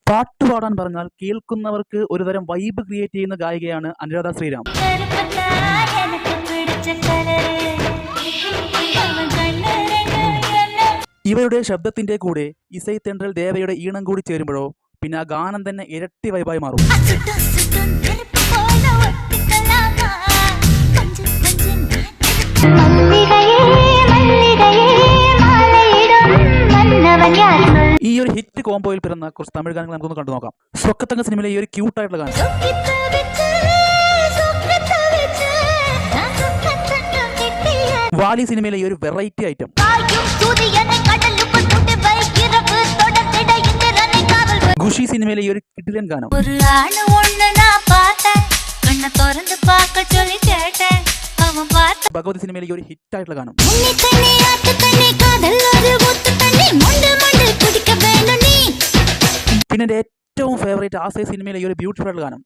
പാട്ട് പാടാൻ പറഞ്ഞാൽ കേൾക്കുന്നവർക്ക് ഒരുതരം വൈബ് ക്രിയേറ്റ് ചെയ്യുന്ന ഗായികയാണ് അനുരാധ ശ്രീറാം. ഇവരുടെ ശബ്ദത്തിന്റെ കൂടെ ഇസൈത്തെണ്ടൽ ദേവയുടെ ഈണം കൂടി ചേരുമ്പോഴോ പിന്നെ ആ ഗാനം തന്നെ ഇരട്ടി വൈബായി മാറും. ഈ ഒരു ഹിറ്റ് കോംബോയിൽ പിറന്ന കുറച്ച് തമിഴ് ഗാനങ്ങൾ നമുക്കൊന്ന് കണ്ടു നോക്കാം. സ്വക്കത്തങ്ക സിനിമയിലെ ഈ ഒരു ക്യൂട്ടായിട്ടുള്ള ഗാനം, വാലി സിനിമയിലെ ഈ ഒരു വെറൈറ്റി ഐറ്റം, ഖുഷി സിനിമയിലെ ഈ ഒരു കിടിലൻ ഗാനം, ഭഗവതി സിനിമയിലെ ഈ ഒരു ഹിറ്റായിട്ടുള്ള ഗാനം, പിന്നെ എന്റെ ഏറ്റവും ഫേവറേറ്റ് ആസൈ സിനിമയിലെ ഈ ഒരു ബ്യൂട്ടിഫുൾ ഗാനം,